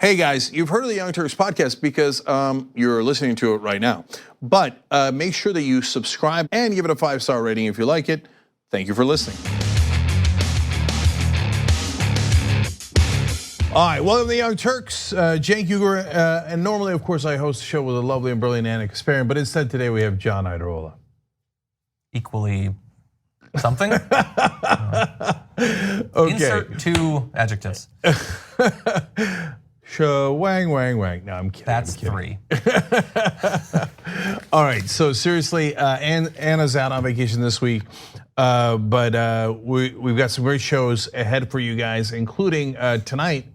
Hey guys, you've heard of the Young Turks podcast because you're listening to it right now. But make sure that you subscribe and give it a 5-star rating if you like it. Thank you for listening. All right, welcome to the Young Turks. Cenk, Uygur, and normally, of course, I host a show with a lovely and brilliant Anna Kasparian, but instead today we have John Iadarola. Equally something? Okay. Insert 2 adjectives. Wang. No, I'm kidding. That's I'm kidding. 3. All right, so seriously, Anna's out on vacation this week, but we've got some great shows ahead for you guys, including tonight.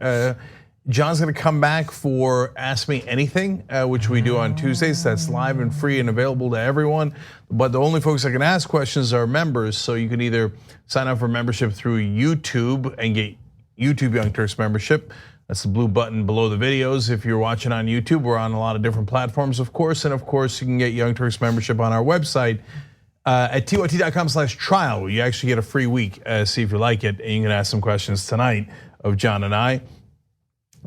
John's gonna come back for Ask Me Anything, which we do on Tuesdays. That's live and free and available to everyone. But the only folks that can ask questions are members, so you can either sign up for membership through YouTube and get YouTube Young Turks membership. That's the blue button below the videos. If you're watching on YouTube, we're on a lot of different platforms, of course. And of course, you can get Young Turks membership on our website at tyt.com/trial, where you actually get a free week, see if you like it. And you can ask some questions tonight of John and I.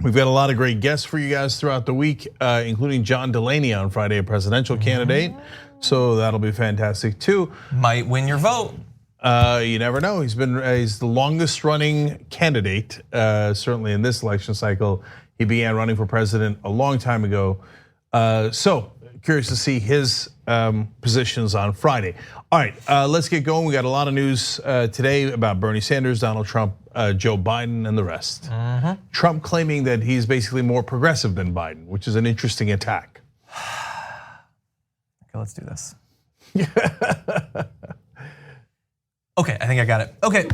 We've got a lot of great guests for you guys throughout the week, including John Delaney on Friday, a presidential candidate. So that'll be fantastic too. Might win your vote. You never know. He's the longest running candidate, certainly in this election cycle. He began running for president a long time ago. So curious to see his positions on Friday. All right, let's get going. We got a lot of news today about Bernie Sanders, Donald Trump, Joe Biden, and the rest. Trump claiming that he's basically more progressive than Biden, which is an interesting attack. Okay, let's do this. Okay, I think I got it. Okay,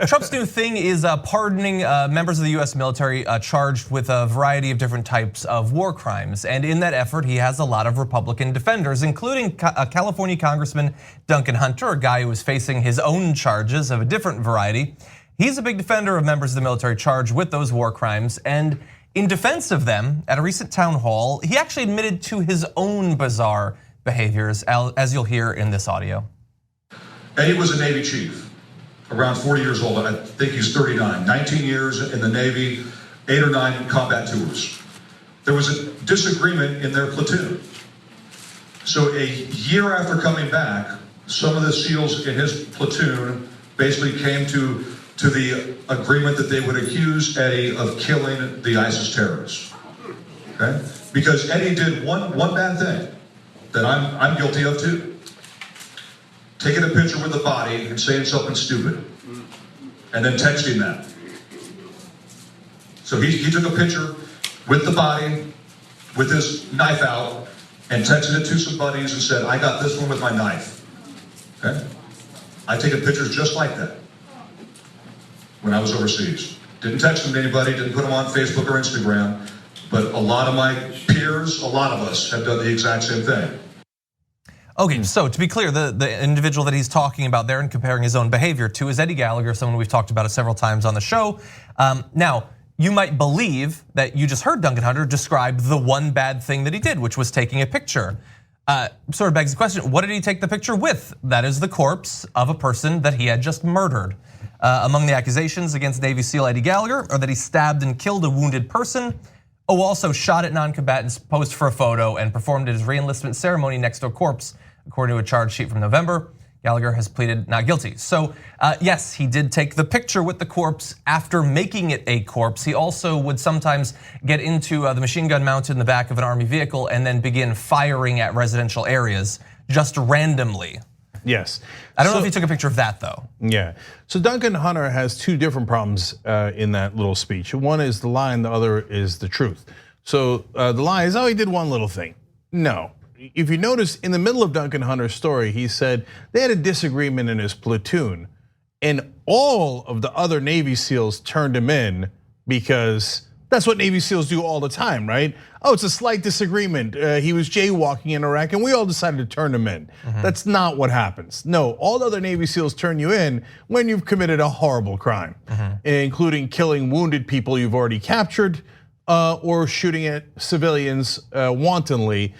Trump's new thing is pardoning members of the US military charged with a variety of different types of war crimes. And in that effort, he has a lot of Republican defenders, including California Congressman Duncan Hunter, a guy who is facing his own charges of a different variety. He's a big defender of members of the military charged with those war crimes. And in defense of them, at a recent town hall, he actually admitted to his own bizarre behaviors, as you'll hear in this audio. Eddie was a Navy chief, around 40 years old. I think he's 39. 19 years in the Navy, 8 or 9 combat tours. There was a disagreement in their platoon. So a year after coming back, some of the SEALs in his platoon basically came to the agreement that they would accuse Eddie of killing the ISIS terrorists. Okay? Because Eddie did one bad thing that I'm guilty of too. Taking a picture with the body and saying something stupid, and then texting that. So he took a picture with the body, with his knife out, and texted it to some buddies and said, "I got this one with my knife." Okay? I taken pictures just like that when I was overseas. Didn't text them to anybody, didn't put them on Facebook or Instagram, but a lot of my peers, a lot of us have done the exact same thing. Okay, so to be clear, the individual that he's talking about there and comparing his own behavior to is Eddie Gallagher, someone we've talked about it several times on the show. Now, you might believe that you just heard Duncan Hunter describe the one bad thing that he did, which was taking a picture. Sort of begs the question, what did he take the picture with? That is the corpse of a person that he had just murdered. Among the accusations against Navy SEAL Eddie Gallagher are that he stabbed and killed a wounded person, also shot at non-combatants, posed for a photo, and performed his re-enlistment ceremony next to a corpse, according to a charge sheet from November. Gallagher has pleaded not guilty. So yes, he did take the picture with the corpse after making it a corpse. He also would sometimes get into the machine gun mounted in the back of an army vehicle and then begin firing at residential areas just randomly. Yes. I don't know if he took a picture of that though. Yeah, so Duncan Hunter has 2 different problems in that little speech. One is the lie and the other is the truth. So the lie is, oh, he did one little thing. No, if you notice in the middle of Duncan Hunter's story, he said they had a disagreement in his platoon and all of the other Navy SEALs turned him in because that's what Navy SEALs do all the time, right? Oh, it's a slight disagreement. He was jaywalking in Iraq and we all decided to turn him in. That's not what happens. No, all the other Navy SEALs turn you in when you've committed a horrible crime, including killing wounded people you've already captured or shooting at civilians wantonly.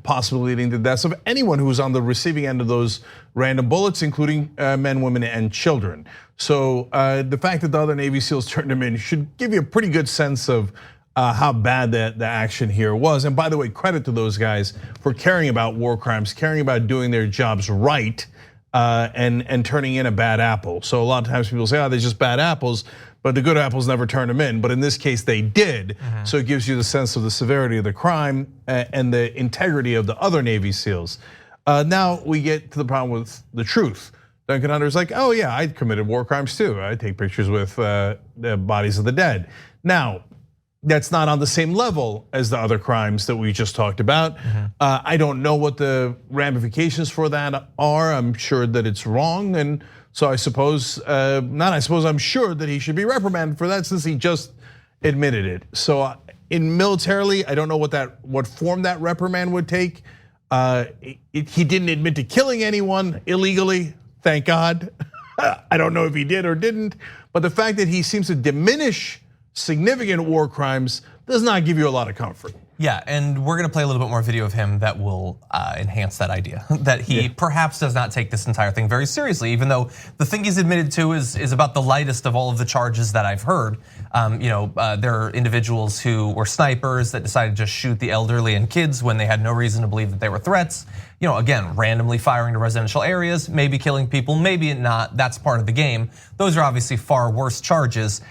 possibly leading to the deaths of anyone who was on the receiving end of those random bullets, including men, women, and children. So the fact that the other Navy SEALs turned him in should give you a pretty good sense of how bad the action here was. And by the way, credit to those guys for caring about war crimes, caring about doing their jobs right, and turning in a bad apple. So a lot of times people say, oh, they're just bad apples, but the good apples never turn them in. But in this case, they did. So it gives you the sense of the severity of the crime and the integrity of the other Navy SEALs. Now we get to the problem with the truth. Duncan Hunter's like, oh yeah, I committed war crimes too. I take pictures with the bodies of the dead. Now, that's not on the same level as the other crimes that we just talked about. I don't know what the ramifications for that are. I'm sure that it's wrong, and so I suppose, I'm sure that he should be reprimanded for that since he just admitted it. So in militarily, I don't know what form that reprimand would take. He didn't admit to killing anyone illegally, thank God. I don't know if he did or didn't, but the fact that he seems to diminish significant war crimes does not give you a lot of comfort. Yeah, and we're gonna play a little bit more video of him that will enhance that idea, that he perhaps does not take this entire thing very seriously, even though the thing he's admitted to is about the lightest of all of the charges that I've heard. There are individuals who were snipers that decided to just shoot the elderly and kids when they had no reason to believe that they were threats. Again, randomly firing to residential areas, maybe killing people, maybe not, that's part of the game. Those are obviously far worse charges.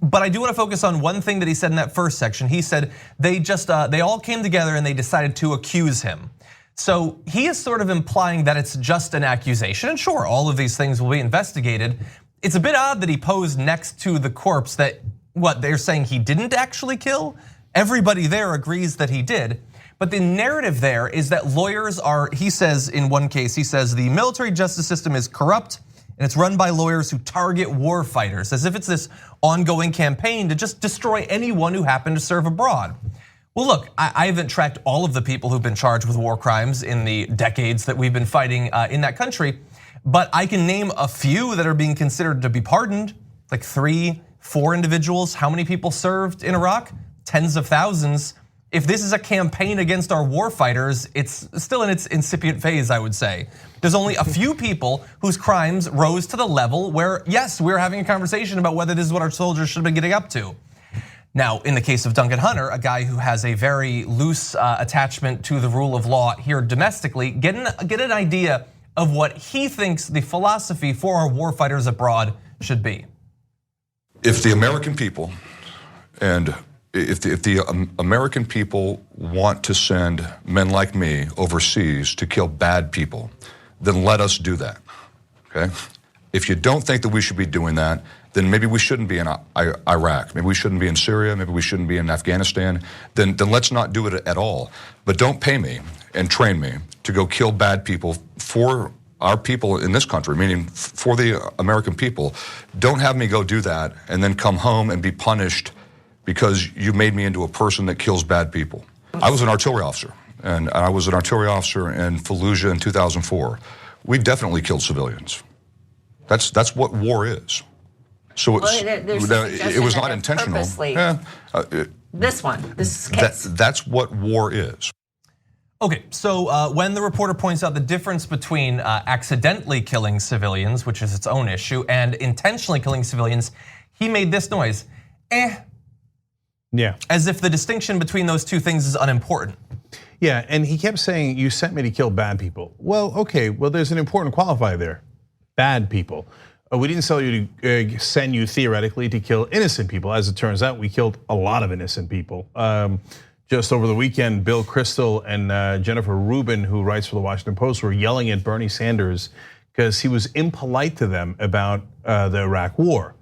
But I do want to focus on one thing that he said in that first section. He said they all came together and they decided to accuse him. So he is sort of implying that it's just an accusation. And sure, all of these things will be investigated. It's a bit odd that he posed next to the corpse that, they're saying he didn't actually kill? Everybody there agrees that he did. But the narrative there is that lawyers are, he says in one case, he says the military justice system is corrupt and it's run by lawyers who target war fighters, as if it's this ongoing campaign to just destroy anyone who happened to serve abroad. Well, look, I haven't tracked all of the people who've been charged with war crimes in the decades that we've been fighting in that country, but I can name a few that are being considered to be pardoned, like 3, 4 individuals. How many people served in Iraq? Tens of thousands. If this is a campaign against our war fighters, it's still in its incipient phase, I would say. There's only a few people whose crimes rose to the level where, yes, we're having a conversation about whether this is what our soldiers should have been getting up to. Now, in the case of Duncan Hunter, a guy who has a very loose attachment to the rule of law here domestically, get an idea of what he thinks the philosophy for our war fighters abroad should be. If the American people and if the American people want to send men like me overseas to kill bad people, then let us do that, okay? If you don't think that we should be doing that, then maybe we shouldn't be in Iraq, maybe we shouldn't be in Syria, maybe we shouldn't be in Afghanistan, then let's not do it at all. But don't pay me and train me to go kill bad people for our people in this country, meaning for the American people. Don't have me go do that and then come home and be punished because you made me into a person that kills bad people. I was an artillery officer, and I was an artillery officer in Fallujah in 2004. We definitely killed civilians. That's what war is. So it was not intentional. This case. That's what war is. Okay, so when the reporter points out the difference between accidentally killing civilians, which is its own issue, and intentionally killing civilians, he made this noise, Yeah. As if the distinction between those two things is unimportant. Yeah, and he kept saying, you sent me to kill bad people. Well, okay, there's an important qualifier there, bad people. We didn't send you theoretically to kill innocent people. As it turns out, we killed a lot of innocent people. Just over the weekend, Bill Kristol and Jennifer Rubin, who writes for the Washington Post, were yelling at Bernie Sanders because he was impolite to them about the Iraq war.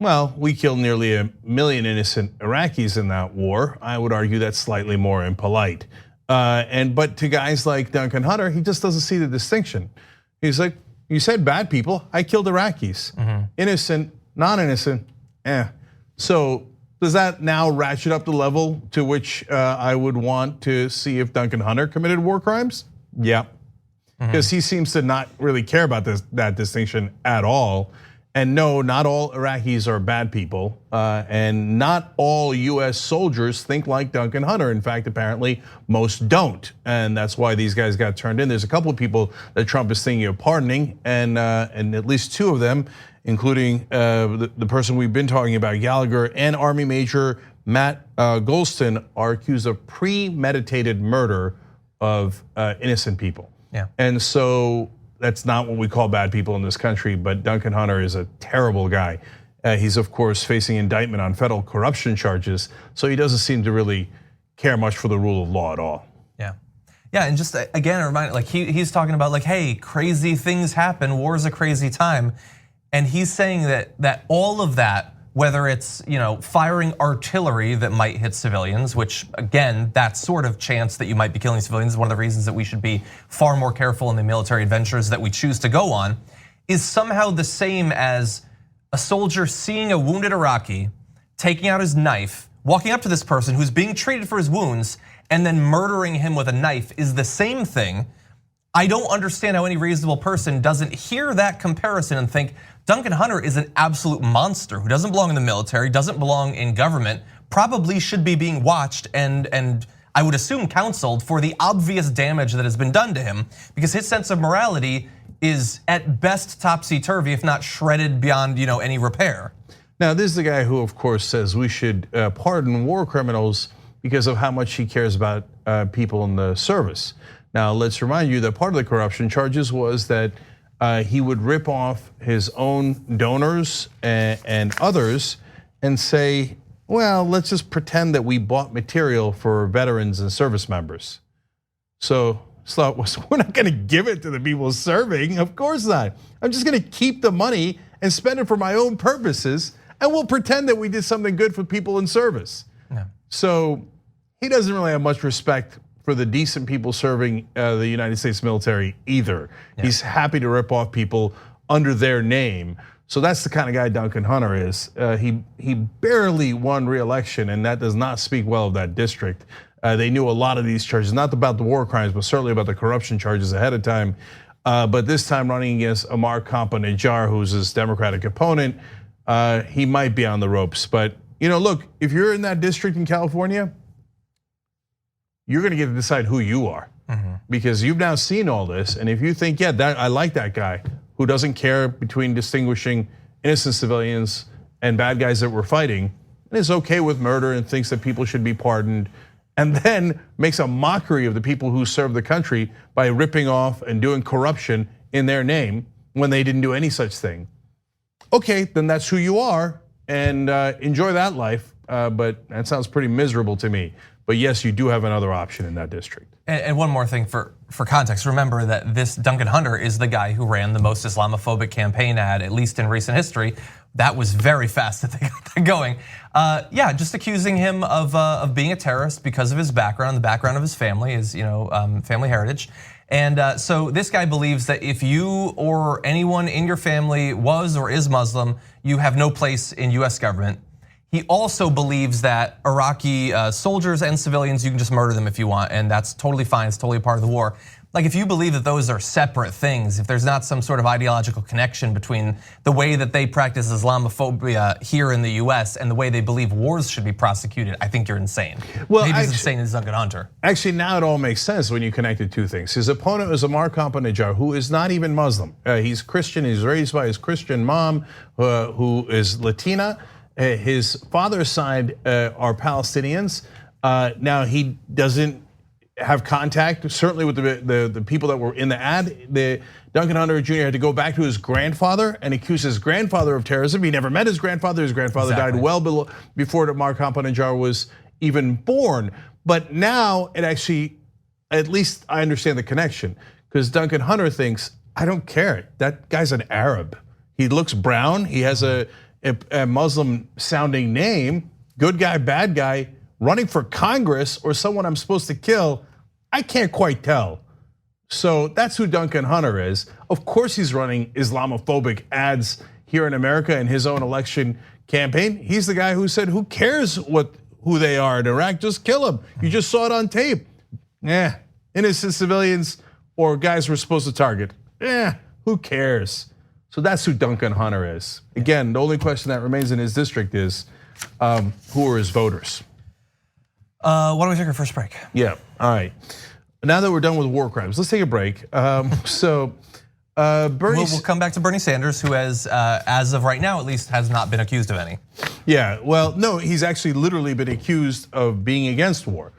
Well, we killed nearly 1 million innocent Iraqis in that war. I would argue that's slightly more impolite. But to guys like Duncan Hunter, he just doesn't see the distinction. He's like, you said bad people, I killed Iraqis. Innocent, non-innocent, So does that now ratchet up the level to which I would want to see if Duncan Hunter committed war crimes? Yeah, because he seems to not really care about that distinction at all. And no, not all Iraqis are bad people, and not all US soldiers think like Duncan Hunter. In fact, apparently most don't, and that's why these guys got turned in. There's a couple of people that Trump is thinking of pardoning, and at least two of them, including the person we've been talking about, Gallagher, and Army Major Matt Golston, are accused of premeditated murder of innocent people. Yeah. And so that's not what we call bad people in this country, but Duncan Hunter is a terrible guy. He's of course facing indictment on federal corruption charges, so he doesn't seem to really care much for the rule of law at all. Yeah, and just again, a reminder, like he's talking about like, hey, crazy things happen, war is a crazy time. And he's saying that all of that, whether it's firing artillery that might hit civilians, which again, that sort of chance that you might be killing civilians is one of the reasons that we should be far more careful in the military adventures that we choose to go on, is somehow the same as a soldier seeing a wounded Iraqi, taking out his knife, walking up to this person who's being treated for his wounds, and then murdering him with a knife is the same thing. I don't understand how any reasonable person doesn't hear that comparison and think Duncan Hunter is an absolute monster who doesn't belong in the military, doesn't belong in government, probably should be being watched and I would assume counseled for the obvious damage that has been done to him, because his sense of morality is at best topsy-turvy, if not shredded beyond any repair. Now, this is the guy who, of course, says we should pardon war criminals because of how much he cares about people in the service. Now, let's remind you that part of the corruption charges was that he would rip off his own donors and others and say, well, let's just pretend that we bought material for veterans and service members. So we're not gonna give it to the people serving, of course not. I'm just gonna keep the money and spend it for my own purposes, and we'll pretend that we did something good for people in service. Yeah. So he doesn't really have much respect for the decent people serving the United States military either. Yeah. He's happy to rip off people under their name. So that's the kind of guy Duncan Hunter is. He barely won re-election, and that does not speak well of that district. They knew a lot of these charges, not about the war crimes, but certainly about the corruption charges ahead of time. But this time running against Amar Kampa-Najjar, who's his Democratic opponent, he might be on the ropes. But look, if you're in that district in California, you're gonna get to decide who you are, because you've now seen all this. And if you think, yeah, I like that guy who doesn't care between distinguishing innocent civilians and bad guys that we're fighting, and is okay with murder and thinks that people should be pardoned, and then makes a mockery of the people who serve the country by ripping off and doing corruption in their name when they didn't do any such thing. Okay, then that's who you are, and enjoy that life. But that sounds pretty miserable to me. But yes, you do have another option in that district. And one more thing for context, remember that this Duncan Hunter is the guy who ran the most Islamophobic campaign ad, at least in recent history. That was very fast that they got that going. Yeah, just accusing him of being a terrorist because of his background, the background of his family, his family heritage. And so this guy believes that if you or anyone in your family was or is Muslim, you have no place in US government. He also believes that Iraqi soldiers and civilians, you can just murder them if you want, and that's totally fine, it's totally part of the war. Like, if you believe that those are separate things, if there's not some sort of ideological connection between the way that they practice Islamophobia here in the US and the way they believe wars should be prosecuted, I think you're insane. Well, maybe as insane as Duncan Hunter. Actually, now it all makes sense when you connect the two things. His opponent is Amar Kampa-Najjar, who is not even Muslim. He's Christian, he's raised by his Christian mom, who is Latina. His father's side are Palestinians. Now he doesn't have contact, certainly with the people that were in the ad. Duncan Hunter Jr. had to go back to his grandfather and accuse his grandfather of terrorism. He never met his grandfather. His grandfather died well before Amar Kampa-Najjar was even born. But now it actually, at least I understand the connection, because Duncan Hunter thinks, I don't care. That guy's an Arab. He looks brown. He has a Muslim sounding name, good guy, bad guy, running for Congress or someone I'm supposed to kill, I can't quite tell. So that's who Duncan Hunter is. Of course he's running Islamophobic ads here in America in his own election campaign. He's the guy who said, who cares who they are in Iraq, just kill them. You just saw it on tape. Innocent civilians or guys we're supposed to target. Who cares? So that's who Duncan Hunter is. Again, the only question that remains in his district is, who are his voters? Why don't we take our first break? Yeah, all right. Now that we're done with war crimes, let's take a break. Bernie, We'll come back to Bernie Sanders, who has, as of right now at least, has not been accused of any. Yeah, well, no, he's actually literally been accused of being against war.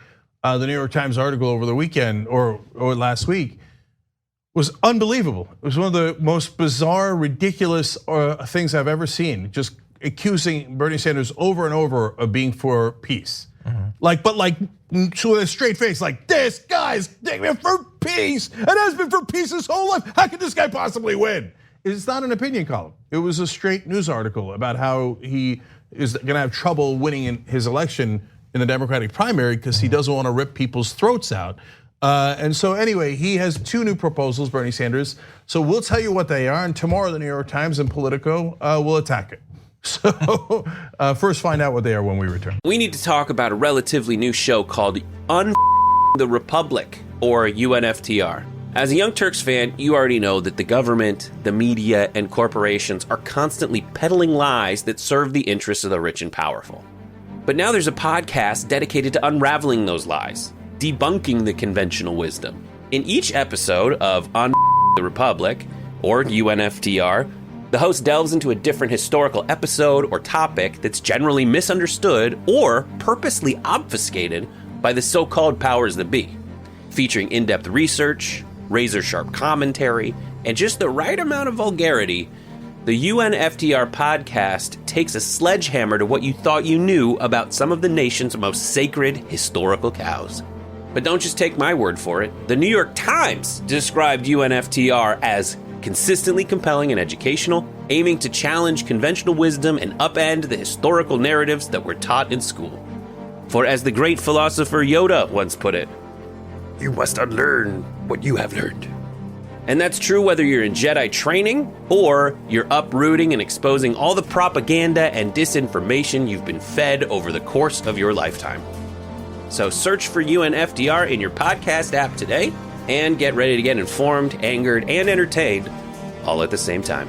The New York Times article over the weekend or last week was unbelievable. It was one of the most bizarre, ridiculous things I've ever seen. Just accusing Bernie Sanders over and over of being for peace. So with a straight face, like, this guy's for peace and has been for peace his whole life. How could this guy possibly win? It's not an opinion column. It was a straight news article about how he is going to have trouble winning in his election in the Democratic primary because he doesn't want to rip people's throats out. And so anyway, he has 2 new proposals, Bernie Sanders. So we'll tell you what they are, and tomorrow the New York Times and Politico will attack it. So first find out what they are when we return. We need to talk about a relatively new show called the Republic, or UNFTR. As a Young Turks fan, you already know that the government, the media, and corporations are constantly peddling lies that serve the interests of the rich and powerful. But now there's a podcast dedicated to unraveling those lies, debunking the conventional wisdom. In each episode of the Republic, or UNFTR, the host delves into a different historical episode or topic that's generally misunderstood or purposely obfuscated by the so-called powers that be, featuring in-depth research, razor-sharp commentary, and just the right amount of vulgarity. The UNFTR podcast takes a sledgehammer to what you thought you knew about some of the nation's most sacred historical cows. But don't just take my word for it. The New York Times described UNFTR as consistently compelling and educational, aiming to challenge conventional wisdom and upend the historical narratives that were taught in school. For as the great philosopher Yoda once put it, you must unlearn what you have learned. And that's true whether you're in Jedi training or you're uprooting and exposing all the propaganda and disinformation you've been fed over the course of your lifetime. So search for UNFTR in your podcast app today and get ready to get informed, angered, and entertained all at the same time.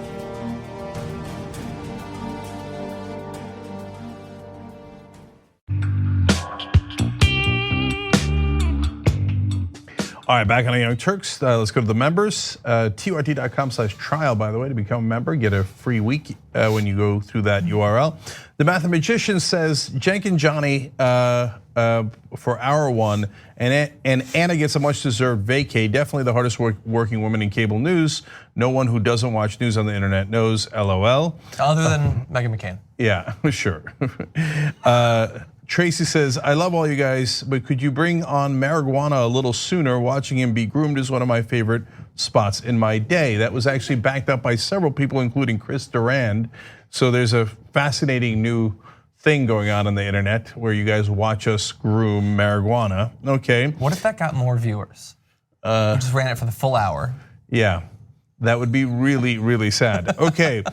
All right, back on the Young Turks. Let's go to the members. TYT.com/trial, by the way, to become a member. Get a free week when you go through that URL. The Mathematician says, Cenk and Johnny for hour 1, and Anna gets a much-deserved vacay. Definitely the hardest working woman in cable news. No one who doesn't watch news on the internet knows, LOL. Other than Meghan McCain. Yeah, sure. Tracy says, I love all you guys, but could you bring on marijuana a little sooner? Watching him be groomed is one of my favorite spots in my day. That was actually backed up by several people, including Chris Durand. So there's a fascinating new thing going on the internet where you guys watch us groom marijuana. Okay. What if that got more viewers? We just ran it for the full hour. Yeah, that would be really, really sad. Okay.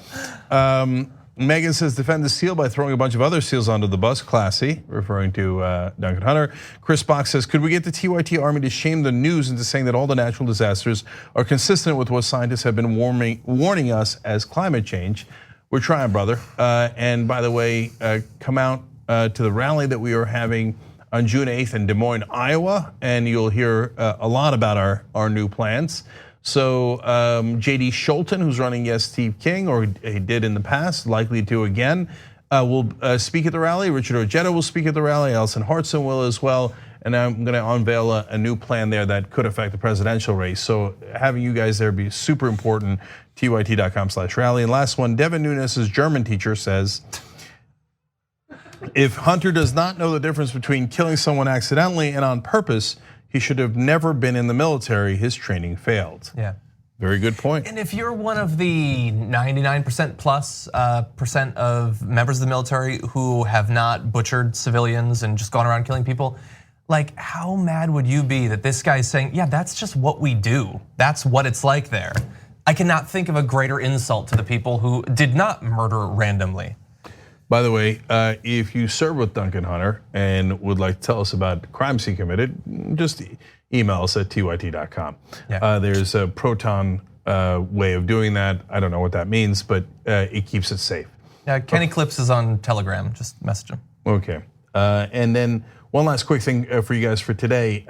Megan says, defend the seal by throwing a bunch of other seals onto the bus. Classy, referring to Duncan Hunter. Chris Box says, could we get the TYT Army to shame the news into saying that all the natural disasters are consistent with what scientists have been warning us as climate change? We're trying, brother. And by the way, come out to the rally that we are having on June 8th in Des Moines, Iowa, and you'll hear a lot about our new plans. So JD Scholten, who's running Yes Steve King, or he did in the past, likely to again, will speak at the rally. Richard Ojeda will speak at the rally. Alison Hartson will as well. And I'm going to unveil a new plan there that could affect the presidential race. So having you guys there be super important. TYT.com/rally. And last one, Devin Nunes' German teacher says, if Hunter does not know the difference between killing someone accidentally and on purpose, he should have never been in the military. His training failed. Yeah. Very good point. And if you're one of the 99% plus percent of members of the military who have not butchered civilians and just gone around killing people, like how mad would you be that this guy's saying, yeah, that's just what we do. That's what it's like there. I cannot think of a greater insult to the people who did not murder randomly. By the way, if you serve with Duncan Hunter and would like to tell us about crimes he committed, just email us at tyt.com. Yeah. There's a proton way of doing that. I don't know what that means, but it keeps it safe. Yeah, Kenny Clips is on Telegram. Just message him. Okay, and then one last quick thing for you guys for today.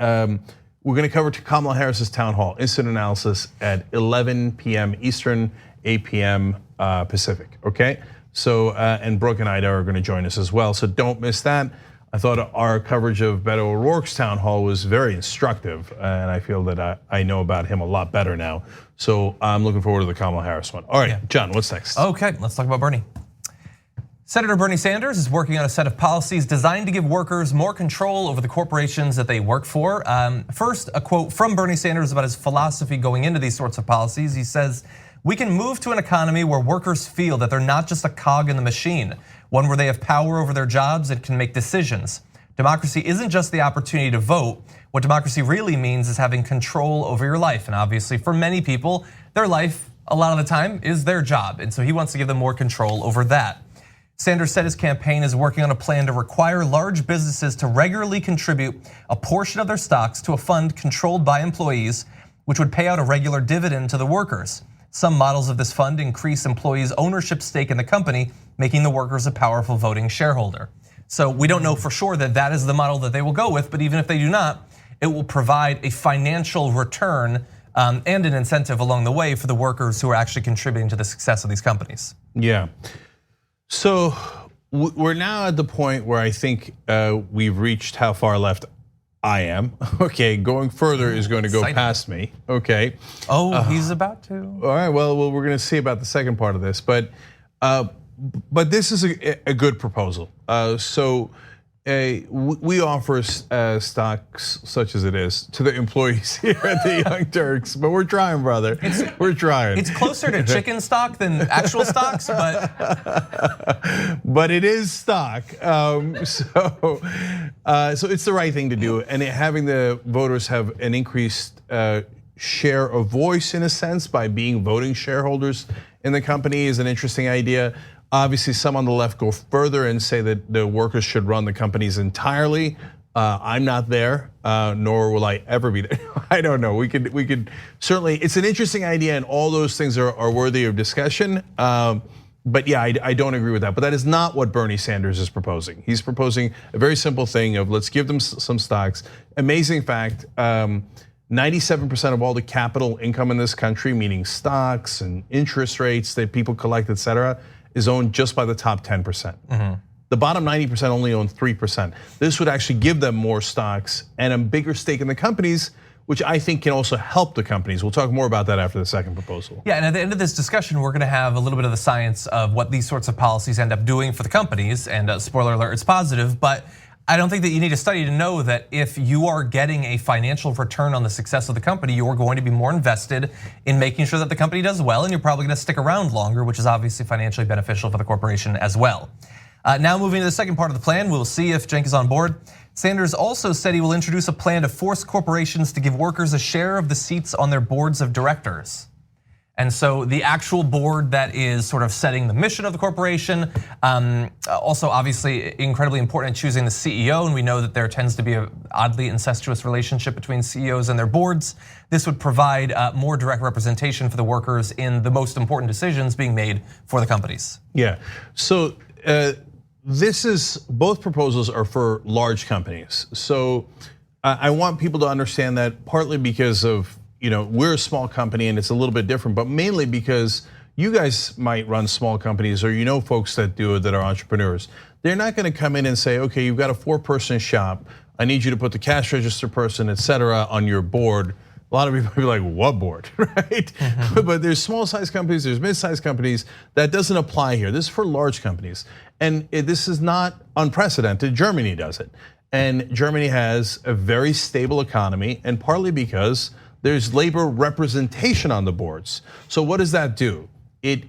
We're going to cover Kamala Harris's town hall incident analysis at 11 p.m. Eastern, 8 p.m. Pacific. Okay, so and Brooke and Ida are going to join us as well. So don't miss that. I thought our coverage of Beto O'Rourke's town hall was very instructive, and I feel that I know about him a lot better now. So I'm looking forward to the Kamala Harris one. All right, John, what's next? Okay, let's talk about Bernie. Senator Bernie Sanders is working on a set of policies designed to give workers more control over the corporations that they work for. First, a quote from Bernie Sanders about his philosophy going into these sorts of policies. He says, "We can move to an economy where workers feel that they're not just a cog in the machine, one where they have power over their jobs and can make decisions. Democracy isn't just the opportunity to vote. What democracy really means is having control over your life." And obviously for many people, their life a lot of the time is their job. And so he wants to give them more control over that. Sanders said his campaign is working on a plan to require large businesses to regularly contribute a portion of their stocks to a fund controlled by employees, which would pay out a regular dividend to the workers. Some models of this fund increase employees' ownership stake in the company, making the workers a powerful voting shareholder. So we don't know for sure that that is the model that they will go with, but even if they do not, it will provide a financial return and an incentive along the way for the workers who are actually contributing to the success of these companies. Yeah. So we're now at the point where I think we've reached how far left I am. Okay, going further is going to go past me. Okay. Oh, he's about to. All right. Well, we're going to see about the second part of this, but this is a good proposal. So we offer stocks such as it is to the employees here at the Young Turks, but we're trying, brother. We're trying. It's closer to chicken stock than actual stocks, but it is stock. So it's the right thing to do, and having the voters have an increased share of voice in a sense by being voting shareholders in the company is an interesting idea. Obviously, some on the left go further and say that the workers should run the companies entirely. I'm not there, nor will I ever be there. I don't know. We could certainly. It's an interesting idea, and all those things are worthy of discussion. But yeah, I don't agree with that. But that is not what Bernie Sanders is proposing. He's proposing a very simple thing of let's give them some stocks. Amazing fact. 97% of all the capital income in this country, meaning stocks and interest rates that people collect, et cetera, is owned just by the top 10%. The bottom 90% only own 3%. This would actually give them more stocks and a bigger stake in the companies, which I think can also help the companies. We'll talk more about that after the second proposal. Yeah, and at the end of this discussion, we're going to have a little bit of the science of what these sorts of policies end up doing for the companies. And spoiler alert, it's positive, but I don't think that you need a study to know that if you are getting a financial return on the success of the company, you are going to be more invested in making sure that the company does well, and you're probably going to stick around longer, which is obviously financially beneficial for the corporation as well. Now moving to the second part of the plan, we'll see if Cenk is on board. Sanders also said he will introduce a plan to force corporations to give workers a share of the seats on their boards of directors. And so the actual board that is sort of setting the mission of the corporation, also obviously incredibly important in choosing the CEO, and we know that there tends to be an oddly incestuous relationship between CEOs and their boards. This would provide more direct representation for the workers in the most important decisions being made for the companies. Yeah, so both proposals are for large companies. So I want people to understand that partly because of, we're a small company and it's a little bit different, but mainly because you guys might run small companies or folks that do it that are entrepreneurs. They're not gonna come in and say, okay, you've got a 4-person shop. I need you to put the cash register person, et cetera, on your board. A lot of people be like, what board, right? But there's small size companies, there's mid-sized companies. That doesn't apply here. This is for large companies. And this is not unprecedented. Germany does it. And Germany has a very stable economy, and partly because there's labor representation on the boards. So what does that do? It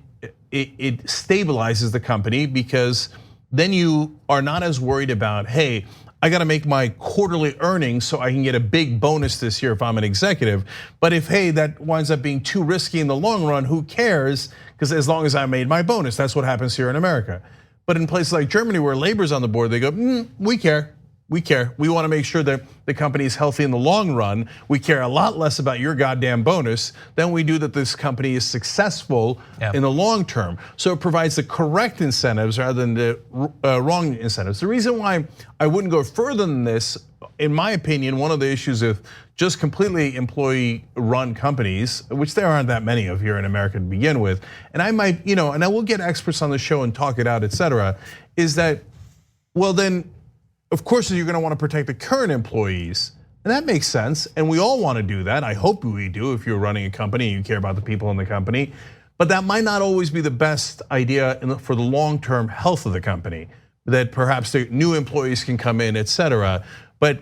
stabilizes the company because then you are not as worried about, hey, I got to make my quarterly earnings so I can get a big bonus this year if I'm an executive. But if, hey, that winds up being too risky in the long run, who cares? Because as long as I made my bonus, that's what happens here in America. But in places like Germany where labor's on the board, they go, we care. We care. We want to make sure that the company is healthy in the long run. We care a lot less about your goddamn bonus than we do that this company is successful in the long term. So it provides the correct incentives rather than the wrong incentives. The reason why I wouldn't go further than this, in my opinion, one of the issues of just completely employee-run companies, which there aren't that many of here in America to begin with, and I might, and I will get experts on the show and talk it out, et cetera, is that, well then, of course you're gonna wanna protect the current employees, and that makes sense, and we all wanna do that. I hope we do if you're running a company and you care about the people in the company, but that might not always be the best idea for the long-term health of the company, that perhaps the new employees can come in, et cetera. But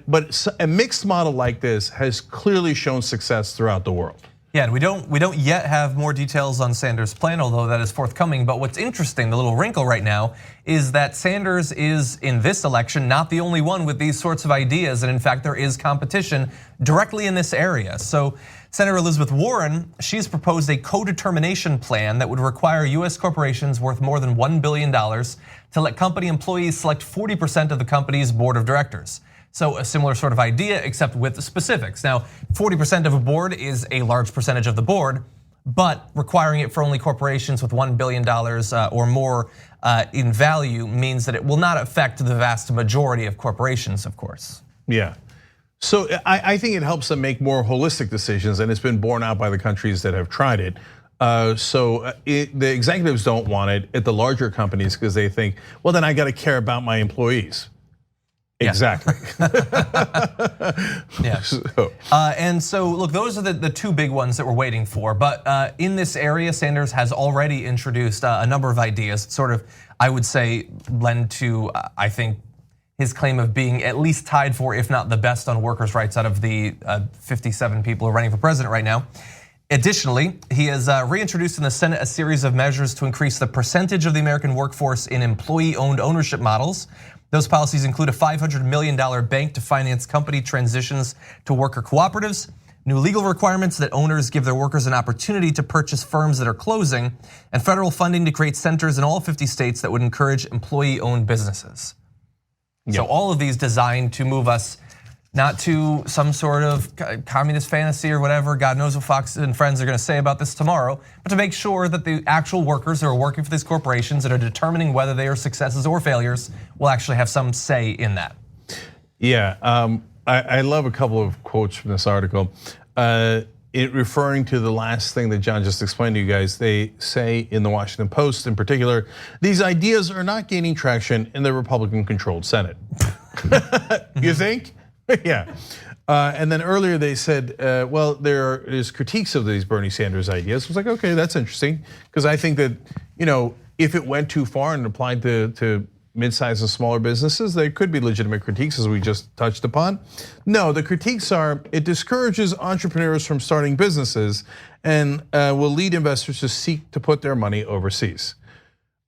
a mixed model like this has clearly shown success throughout the world. Yeah, and we don't yet have more details on Sanders' plan, although that is forthcoming. But what's interesting, the little wrinkle right now, is that Sanders is in this election not the only one with these sorts of ideas, and in fact there is competition directly in this area. So Senator Elizabeth Warren, she's proposed a co-determination plan that would require US corporations worth more than $1 billion to let company employees select 40% of the company's board of directors. So a similar sort of idea, except with the specifics. Now, 40% of a board is a large percentage of the board, but requiring it for only corporations with $1 billion or more in value means that it will not affect the vast majority of corporations, of course. Yeah. So I think it helps them make more holistic decisions, and it's been borne out by the countries that have tried it. So the executives don't want it at the larger companies because they think, well, then I got to care about my employees. Exactly. Yeah. And so look, those are the two big ones that we're waiting for. But in this area, Sanders has already introduced a number of ideas, sort of, I would say, lend to, I think, his claim of being at least tied for, if not the best on workers' rights out of the 57 people who are running for president right now. Additionally, he has reintroduced in the Senate a series of measures to increase the percentage of the American workforce in employee-owned ownership models. Those policies include a $500 million bank to finance company transitions to worker cooperatives, new legal requirements that owners give their workers an opportunity to purchase firms that are closing, and federal funding to create centers in all 50 states that would encourage employee-owned businesses. So all of these designed to move us not to some sort of communist fantasy or whatever. God knows what Fox and friends are gonna say about this tomorrow, but to make sure that the actual workers who are working for these corporations that are determining whether they are successes or failures will actually have some say in that. Yeah, I love a couple of quotes from this article. It referring to the last thing that John just explained to you guys. They say in the Washington Post in particular, these ideas are not gaining traction in the Republican-controlled Senate. You think? Yeah, and then earlier they said, well, there is critiques of these Bernie Sanders ideas. I was like, okay, that's interesting, because I think that if it went too far and applied to mid-sized and smaller businesses, there could be legitimate critiques, as we just touched upon. No, the critiques are it discourages entrepreneurs from starting businesses and will lead investors to seek to put their money overseas.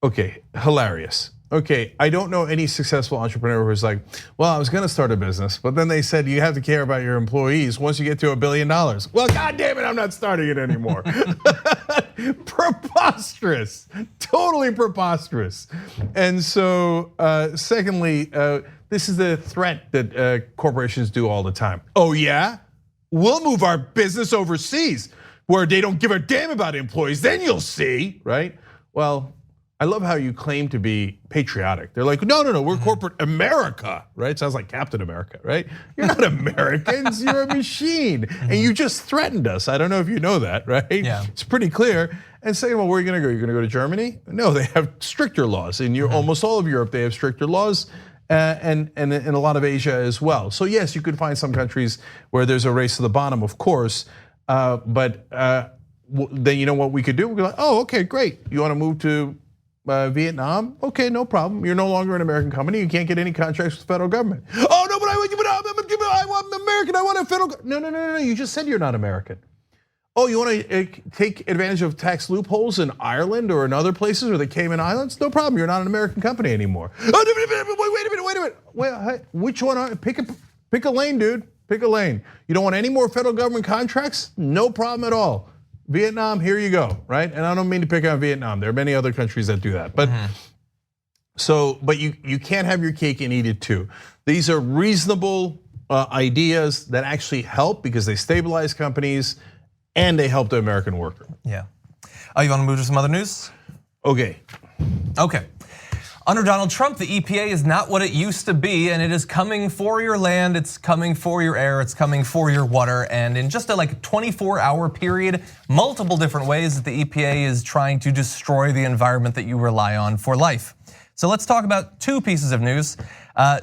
Okay, hilarious. Okay, I don't know any successful entrepreneur who's like, well, I was gonna start a business, but then they said you have to care about your employees once you get to $1 billion. Well, God damn it, I'm not starting it anymore. Preposterous, totally preposterous. And so, secondly, this is the threat that corporations do all the time. Oh yeah, we'll move our business overseas where they don't give a damn about employees, then you'll see, right? Well, I love how you claim to be patriotic. They're like, no, we're corporate America, right? Sounds like Captain America, right? You're not Americans, you're a machine. And you just threatened us. I don't know if you know that, right? Yeah. It's pretty clear. And saying, well, where are you gonna go? You're gonna go to Germany? No, they have stricter laws. In almost all of Europe, they have stricter laws. And in a lot of Asia as well. So yes, you could find some countries where there's a race to the bottom, of course. But then you know what we could do? We'd be like, oh, okay, great. You wanna move to Vietnam? Okay, no problem. You're no longer an American company. You can't get any contracts with the federal government. Oh no, but I want American. I want a federal. No. You just said you're not American. Oh, you want to take advantage of tax loopholes in Ireland or in other places or the Cayman Islands? No problem. You're not an American company anymore. Oh, wait a minute. Wait, which one? Pick a lane, dude. Pick a lane. You don't want any more federal government contracts? No problem at all. Vietnam, here you go, right? And I don't mean to pick on Vietnam. There are many other countries that do that. But but you can't have your cake and eat it too. These are reasonable ideas that actually help because they stabilize companies and they help the American worker. Yeah. You want to move to some other news? Okay. Under Donald Trump, the EPA is not what it used to be, and it is coming for your land, it's coming for your air, it's coming for your water, and in just a 24-hour period, multiple different ways that the EPA is trying to destroy the environment that you rely on for life. So let's talk about two pieces of news.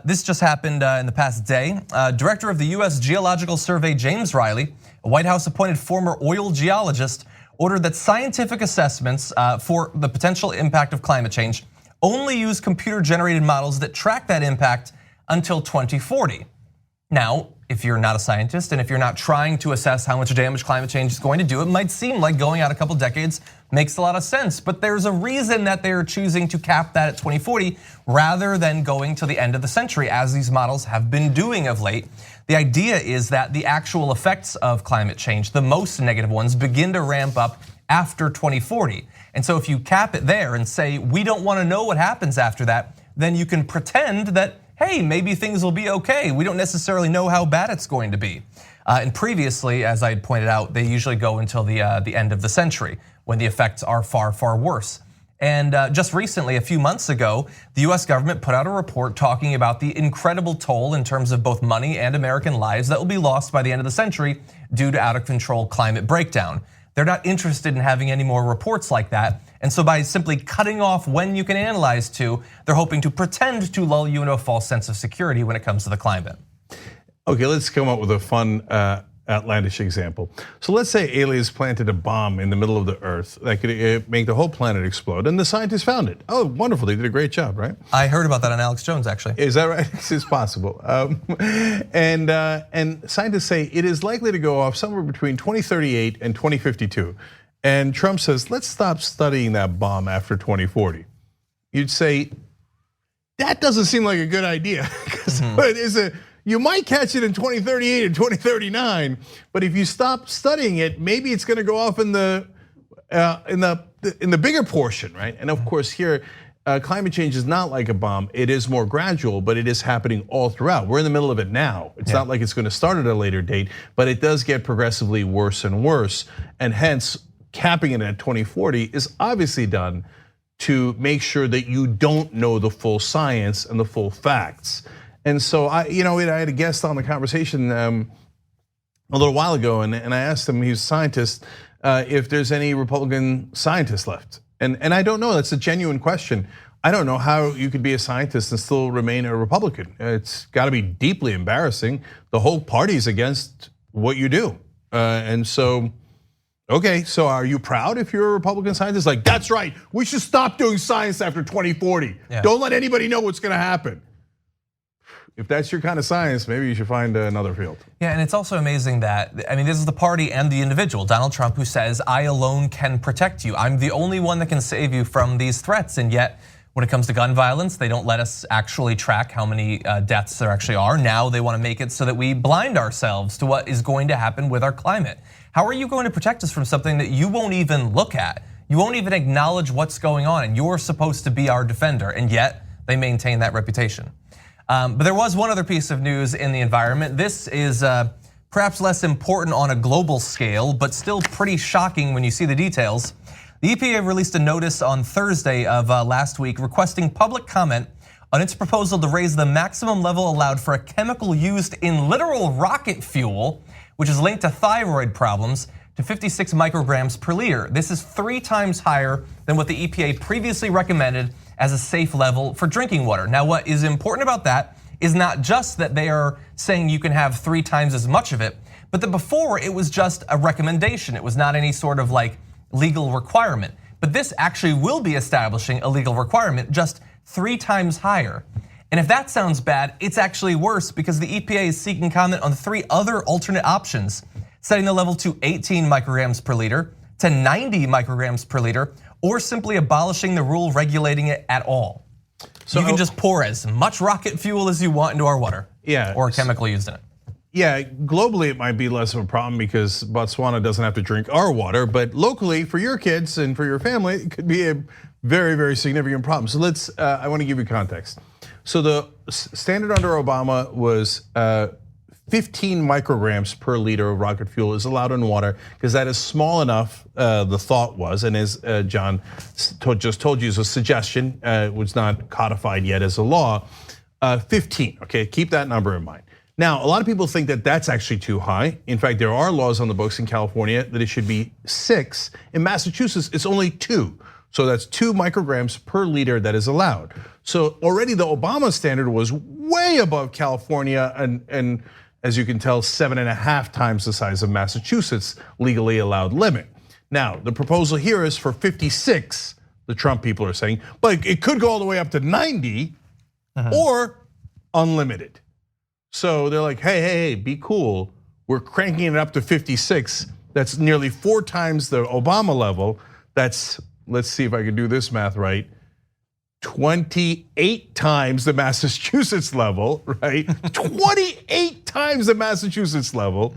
This just happened in the past day. Director of the US Geological Survey, James Riley, a White House appointed former oil geologist, ordered that scientific assessments for the potential impact of climate change only use computer-generated models that track that impact until 2040. Now, if you're not a scientist and if you're not trying to assess how much damage climate change is going to do, it might seem like going out a couple decades makes a lot of sense, but there's a reason that they're choosing to cap that at 2040 rather than going to the end of the century as these models have been doing of late. The idea is that the actual effects of climate change, the most negative ones, begin to ramp up after 2040. And so if you cap it there and say, we don't want to know what happens after that, then you can pretend that, hey, maybe things will be okay. We don't necessarily know how bad it's going to be. And previously, as I had pointed out, they usually go until the end of the century when the effects are far, far worse. And just recently, a few months ago, the US government put out a report talking about the incredible toll in terms of both money and American lives that will be lost by the end of the century due to out of control climate breakdown. They're not interested in having any more reports like that. And so by simply cutting off when you can analyze to, they're hoping to pretend to lull you into a false sense of security when it comes to the climate. Okay, let's come up with a fun outlandish example. So let's say aliens planted a bomb in the middle of the earth that could make the whole planet explode, and the scientists found it. Oh, wonderful, they did a great job, right? I heard about that on Alex Jones, actually. Is that right? It's possible. And scientists say it is likely to go off somewhere between 2038 and 2052. And Trump says, let's stop studying that bomb after 2040. You'd say, that doesn't seem like a good idea. Because you might catch it in 2038 or 2039, but if you stop studying it, maybe it's going to go off in the bigger portion, right? And of course, here, climate change is not like a bomb. It is more gradual, but it is happening all throughout. We're in the middle of it now. It's not like it's going to start at a later date, but it does get progressively worse and worse, and hence capping it at 2040 is obviously done to make sure that you don't know the full science and the full facts. And so I had a guest on the conversation a little while ago, and I asked him, he's a scientist, if there's any Republican scientists left. And I don't know, that's a genuine question. I don't know how you could be a scientist and still remain a Republican. It's gotta be deeply embarrassing. The whole party's against what you do. And so, okay, so are you proud if you're a Republican scientist? Like, that's right, we should stop doing science after 2040. Don't let anybody know what's gonna happen. If that's your kind of science, maybe you should find another field. Yeah, and it's also amazing that, this is the party and the individual, Donald Trump, who says, I alone can protect you. I'm the only one that can save you from these threats. And yet, when it comes to gun violence, they don't let us actually track how many deaths there actually are. Now they want to make it so that we blind ourselves to what is going to happen with our climate. How are you going to protect us from something that you won't even look at? You won't even acknowledge what's going on, and you're supposed to be our defender, and yet they maintain that reputation. But there was one other piece of news in the environment. This is perhaps less important on a global scale, but still pretty shocking when you see the details. The EPA released a notice on Thursday of last week requesting public comment on its proposal to raise the maximum level allowed for a chemical used in literal rocket fuel, which is linked to thyroid problems, to 56 micrograms per liter. This is 3 times higher than what the EPA previously recommended as a safe level for drinking water. Now, what is important about that is not just that they are saying you can have 3 times as much of it, but that before it was just a recommendation. It was not any sort of legal requirement. But this actually will be establishing a legal requirement, just 3 times higher. And if that sounds bad, it's actually worse because the EPA is seeking comment on 3 other alternate options, setting the level to 18 micrograms per liter, to 90 micrograms per liter, or simply abolishing the rule regulating it at all. So you can just pour as much rocket fuel as you want into our water, or a chemical used in it. Yeah, globally it might be less of a problem because Botswana doesn't have to drink our water, but locally for your kids and for your family, it could be a very, very significant problem. So I want to give you context. So the standard under Obama was 15 micrograms per liter of rocket fuel is allowed in water because that is small enough, the thought was, and as John just told you, is a suggestion, was not codified yet as a law, 15, okay, keep that number in mind. Now, a lot of people think that that's actually too high. In fact, there are laws on the books in California that it should be 6. In Massachusetts, it's only 2. So that's 2 micrograms per liter that is allowed. So already the Obama standard was way above California and as you can tell, 7.5 times the size of Massachusetts legally allowed limit. Now, the proposal here is for 56, the Trump people are saying, but it could go all the way up to 90 or unlimited. So they're like, hey, be cool. We're cranking it up to 56. That's nearly 4 times the Obama level. That's, let's see if I can do this math right, 28 times the Massachusetts level, right? 28 times the Massachusetts level.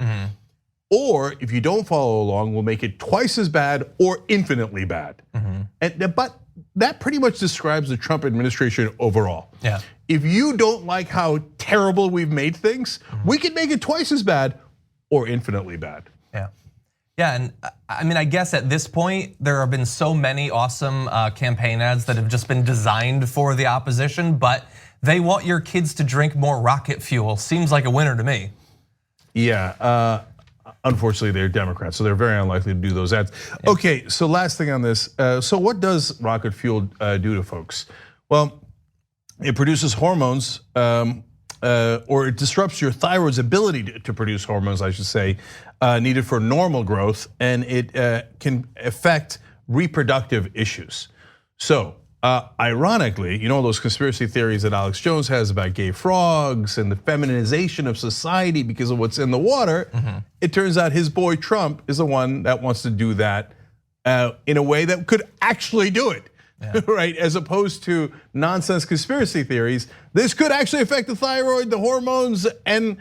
Or if you don't follow along, we'll make it twice as bad or infinitely bad. But that pretty much describes the Trump administration overall. Yeah. If you don't like how terrible we've made things, we can make it twice as bad or infinitely bad. Yeah, and I mean, I guess at this point, there have been so many awesome campaign ads that have just been designed for the opposition, but they want your kids to drink more rocket fuel. Seems like a winner to me. Yeah, unfortunately, they're Democrats, so they're very unlikely to do those ads. Yeah. Okay, so last thing on this. So what does rocket fuel do to folks? Well, it produces hormones, or it disrupts your thyroid's ability to produce hormones, I should say, needed for normal growth, and it can affect reproductive issues. So, ironically, you know those conspiracy theories that Alex Jones has about gay frogs and the feminization of society because of what's in the water. It turns out his boy Trump is the one that wants to do that in a way that could actually do it. Yeah. Right, as opposed to nonsense conspiracy theories, this could actually affect the thyroid, the hormones, and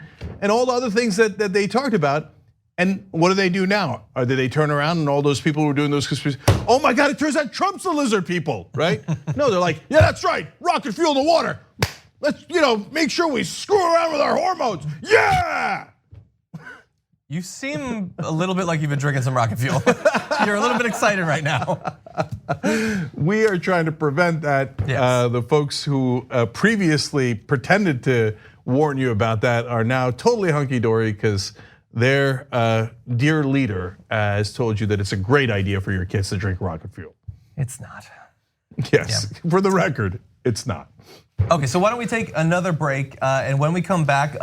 all the other things that they talked about. And what do they do now? Or do they turn around and all those people who were doing those conspiracy? Oh my God! It turns out Trump's the lizard people, right? No, they're like, yeah, that's right. Rocket fuel in the water. Let's make sure we screw around with our hormones. Yeah. You seem a little bit like you've been drinking some rocket fuel. You're a little bit excited right now. We are trying to prevent that. Yes. The folks who previously pretended to warn you about that are now totally hunky-dory because their dear leader has told you that it's a great idea for your kids to drink rocket fuel. It's not. Yes, yeah. For the record, it's not. Okay, so why don't we take another break, and when we come back,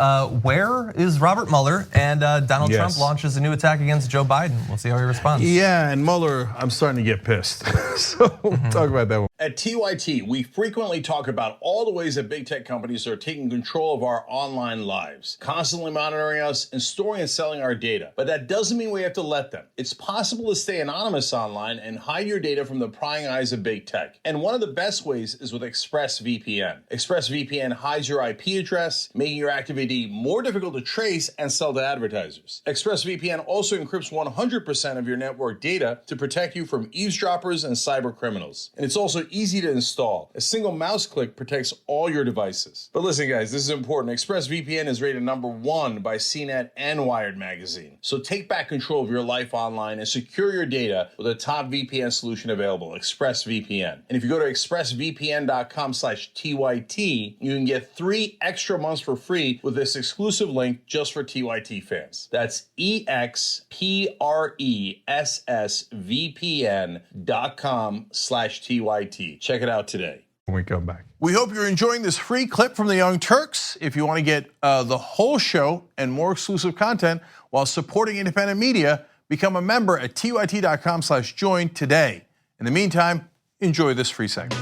where is Robert Mueller? And Donald Trump launches a new attack against Joe Biden. We'll see how he responds. Yeah, and Mueller, I'm starting to get pissed. So we'll talk about that one. At TYT, we frequently talk about all the ways that big tech companies are taking control of our online lives, constantly monitoring us and storing and selling our data. But that doesn't mean we have to let them. It's possible to stay anonymous online and hide your data from the prying eyes of big tech. And one of the best ways is with ExpressVPN. ExpressVPN hides your IP address, making your activity more difficult to trace and sell to advertisers. ExpressVPN also encrypts 100% of your network data to protect you from eavesdroppers and cyber criminals. And it's also easy to install. A single mouse click protects all your devices. But listen, guys, this is important. ExpressVPN is rated #1 by CNET and Wired magazine. So take back control of your life online and secure your data with a top VPN solution available, ExpressVPN. And if you go to expressvpn.com/TYT, you can get 3 extra months for free with this exclusive link just for TYT fans. That's expressvpn.com/TYT. Check it out today. When we come back. We hope you're enjoying this free clip from the Young Turks. If you want to get the whole show and more exclusive content while supporting independent media, become a member at tyt.com/join today. In the meantime, enjoy this free segment.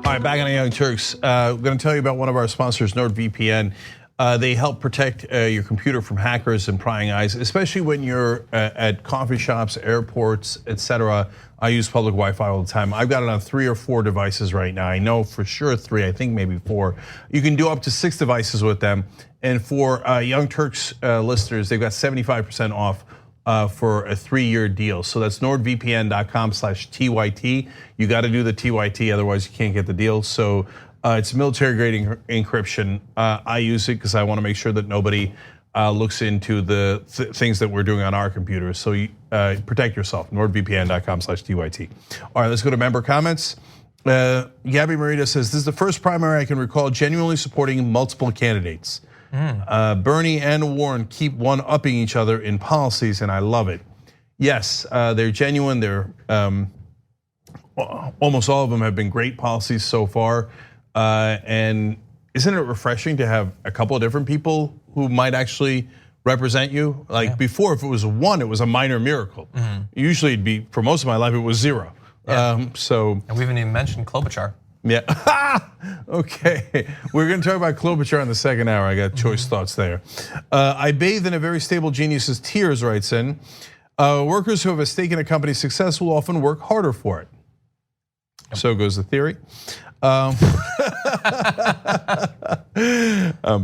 All right, back on the Young Turks. We're going to tell you about one of our sponsors, NordVPN. They help protect your computer from hackers and prying eyes, especially when you're at coffee shops, airports, etc. I use public Wi-Fi all the time. I've got it on 3 or 4 devices right now. I know for sure 3, I think maybe 4. You can do up to 6 devices with them. And for Young Turks listeners, they've got 75% off for a 3-year deal. So that's nordvpn.com/TYT. You got to do the TYT, otherwise you can't get the deal. So It's military grade encryption. I use it because I want to make sure that nobody looks into the things that we're doing on our computers. So you, protect yourself. NordVPN.com/TYT. All right, let's go to member comments. Gabby Marita says, this is the first primary I can recall genuinely supporting multiple candidates. Bernie and Warren keep one-upping each other in policies, and I love it. Yes, they're genuine. They're almost all of them have been great policies so far. And isn't it refreshing to have a couple of different people who might actually represent you? Like before, if it was one, it was a minor miracle. Usually it'd be, for most of my life, it was zero. And we haven't even mentioned Klobuchar. Yeah, okay. We're gonna talk about Klobuchar in the second hour. I got choice thoughts there. I bathe in a very stable genius's tears, writes in. Workers who have a stake in a company's success will often work harder for it. So goes the theory. I'm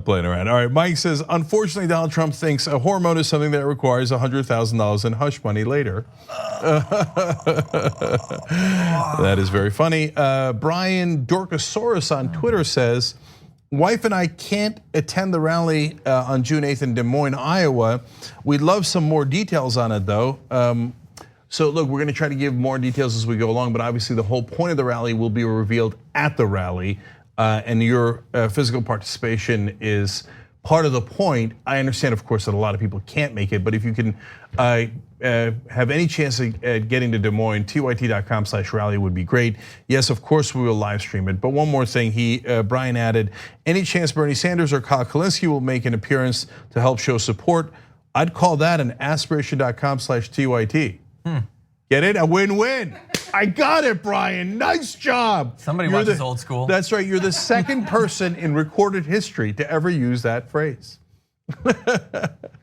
playing around. All right, Mike says, unfortunately, Donald Trump thinks a hormone is something that requires $100,000 in hush money later. That is very funny. Brian Dorkosaurus on Twitter says, wife and I can't attend the rally on June 8th in Des Moines, Iowa. We'd love some more details on it, though. So look, we're gonna try to give more details as we go along, but obviously the whole point of the rally will be revealed at the rally, and your physical participation is part of the point. I understand, of course, that a lot of people can't make it, but if you can have any chance of getting to Des Moines, tyt.com/rally would be great. Yes, of course we will live stream it, but one more thing, Brian added, any chance Bernie Sanders or Kyle Kalinske will make an appearance to help show support, I'd call that an aspiration.com/tyt. Get it? A win-win. I got it, Brian. Nice job. Somebody watches old school. That's right. You're the second person in recorded history to ever use that phrase.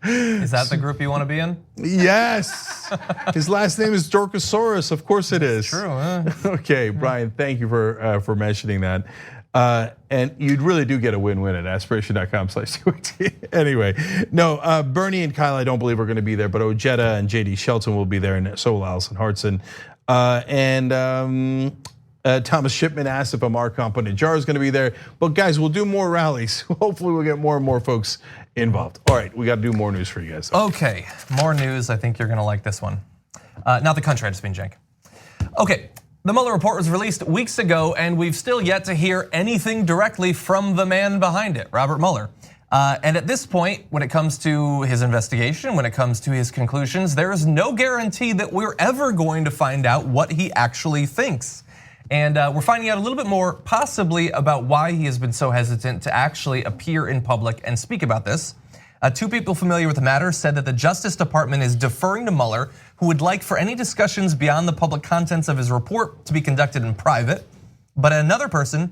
Is that the group you want to be in? Yes. His last name is Dorkosaurus. Of course it is. True. Huh? Okay, Brian. Thank you for mentioning that. And you really do get a win-win at aspiration.com/TYT. Anyway, no, Bernie and Kyle, I don't believe are going to be there, but Ojeda and JD Shelton will be there, and so will Allison Hartson. Thomas Shipman asked if Amar Khan-Najjar is going to be there. But guys, we'll do more rallies. Hopefully, we'll get more and more folks involved. All right, we got to do more news for you guys. Okay, more news. I think you're going to like this one. Not the country, I just mean Cenk. Okay. The Mueller report was released weeks ago, and we've still yet to hear anything directly from the man behind it, Robert Mueller. And at this point, when it comes to his investigation, when it comes to his conclusions, there is no guarantee that we're ever going to find out what he actually thinks. And we're finding out a little bit more, possibly, about why he has been so hesitant to actually appear in public and speak about this. Two people familiar with the matter said that the Justice Department is deferring to Mueller, who would like for any discussions beyond the public contents of his report to be conducted in private. But another person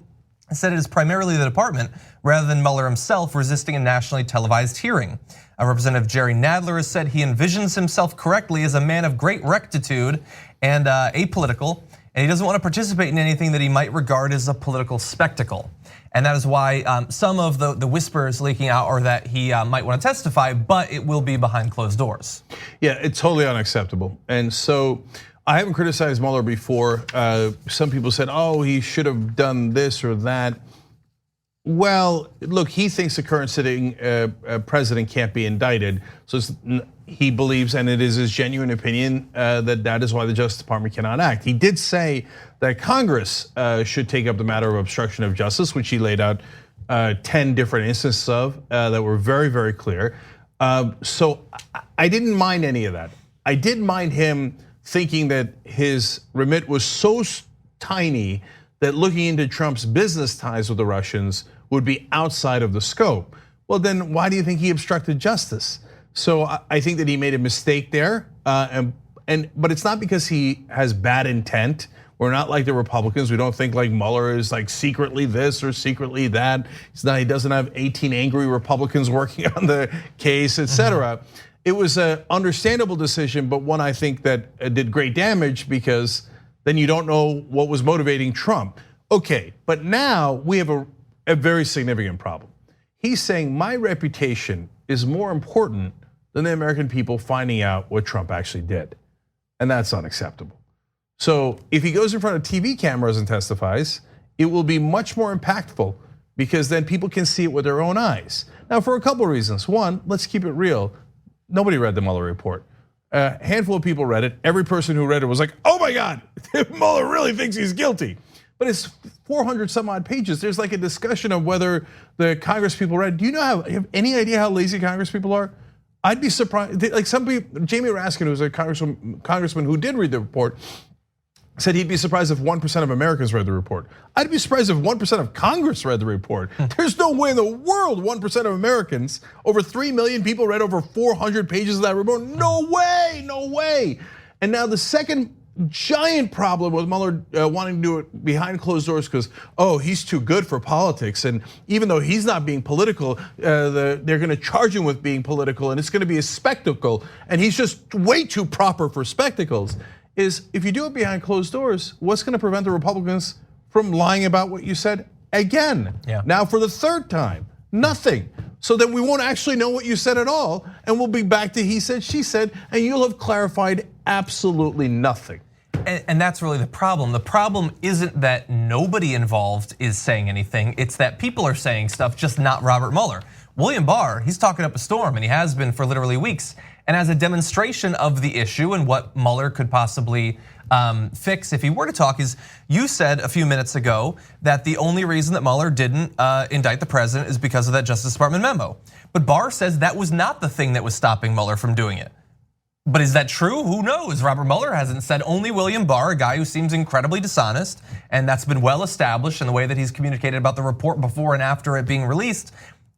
said it is primarily the department, rather than Mueller himself, resisting a nationally televised hearing. Representative Jerry Nadler has said he envisions himself correctly as a man of great rectitude and apolitical, and he doesn't want to participate in anything that he might regard as a political spectacle. And that is why some of the whispers leaking out are that he might want to testify, but it will be behind closed doors. Yeah, it's totally unacceptable. And so I haven't criticized Mueller before. Some people said, oh, he should have done this or that. Well, look, he thinks the current sitting president can't be indicted. So he believes, and it is his genuine opinion, that is why the Justice Department cannot act. He did say that Congress should take up the matter of obstruction of justice, which he laid out 10 different instances of that were very, very clear. So I didn't mind any of that. I did mind him thinking that his remit was so tiny that looking into Trump's business ties with the Russians would be outside of the scope. Well, then why do you think he obstructed justice? So I think that he made a mistake there, but it's not because he has bad intent. We're not like the Republicans. We don't think like Mueller is like secretly this or secretly that. He doesn't have 18 angry Republicans working on the case, etc. It was an understandable decision, but one I think that did great damage because then you don't know what was motivating Trump. Okay, but now we have a very significant problem. He's saying my reputation is more important than the American people finding out what Trump actually did. And that's unacceptable. So if he goes in front of TV cameras and testifies, it will be much more impactful because then people can see it with their own eyes. Now, for a couple of reasons. One, let's keep it real. Nobody read the Mueller report. A handful of people read it. Every person who read it was like, oh my God, Mueller really thinks he's guilty. But it's 400 some odd pages. There's like a discussion of whether the Congress people read. Do you have any idea how lazy Congress people are? I'd be surprised. Like some people, Jamie Raskin, who's a congressman who did read the report, said he'd be surprised if 1% of Americans read the report. I'd be surprised if 1% of Congress read the report. There's no way in the world 1% of Americans, over 3 million people read over 400 pages of that report. No way, no way. And now the second giant problem with Mueller wanting to do it behind closed doors because, he's too good for politics. And even though he's not being political, they're gonna charge him with being political and it's gonna be a spectacle. And he's just way too proper for spectacles. Is if you do it behind closed doors, what's gonna prevent the Republicans from lying about what you said again? Yeah. Now for the third time, nothing. So then we won't actually know what you said at all, and we'll be back to he said, she said, and you'll have clarified absolutely nothing. And that's really the problem. The problem isn't that nobody involved is saying anything, it's that people are saying stuff, just not Robert Mueller. William Barr, he's talking up a storm, and he has been for literally weeks. And as a demonstration of the issue and what Mueller could possibly fix if he were to talk is, you said a few minutes ago that the only reason that Mueller didn't indict the president is because of that Justice Department memo. But Barr says that was not the thing that was stopping Mueller from doing it. But is that true? Who knows? Robert Mueller hasn't said. Only William Barr, a guy who seems incredibly dishonest, and that's been well established in the way that he's communicated about the report before and after it being released.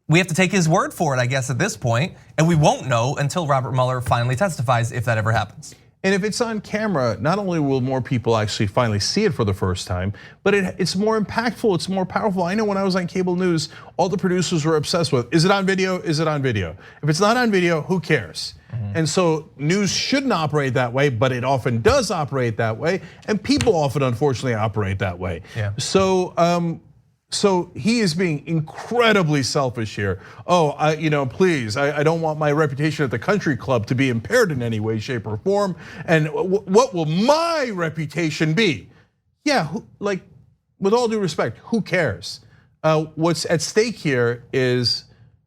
We have to take his word for it, I guess, at this point, and we won't know until Robert Mueller finally testifies, if that ever happens. And if it's on camera, not only will more people actually finally see it for the first time, but it's more impactful, it's more powerful. I know when I was on cable news, all the producers were obsessed with, is it on video, is it on video? If it's not on video, who cares? And so news shouldn't operate that way, but it often does operate that way, and people often, unfortunately, operate that way. Yeah. So he is being incredibly selfish here. Please, I don't want my reputation at the country club to be impaired in any way, shape, or form. And what will my reputation be? Yeah, like with all due respect, who cares? What's at stake here is,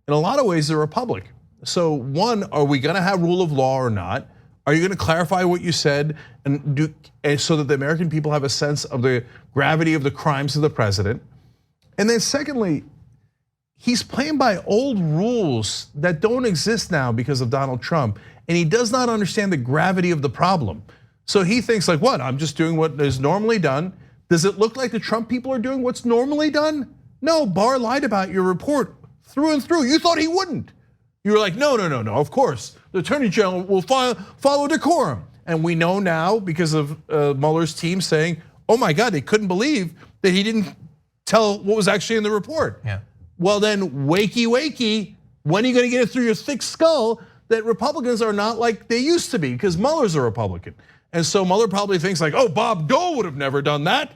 in a lot of ways, the republic. So one, are we gonna have rule of law or not? Are you gonna clarify what you said and so that the American people have a sense of the gravity of the crimes of the president? And then secondly, he's playing by old rules that don't exist now because of Donald Trump, and he does not understand the gravity of the problem. So he thinks like, what, I'm just doing what is normally done. Does it look like the Trump people are doing what's normally done? No, Barr lied about your report through and through. You thought he wouldn't. You were like, no, of course. The Attorney General will follow decorum. And we know now because of Mueller's team saying, oh my God, they couldn't believe that he didn't tell what was actually in the report. Yeah. Well then, wakey, when are you gonna get it through your thick skull that Republicans are not like they used to be, because Mueller's a Republican. And so Mueller probably thinks like, Bob Dole would have never done that.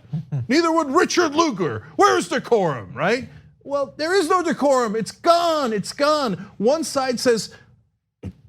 Neither would Richard Lugar. Where's decorum, right? Well, there is no decorum, it's gone. One side says,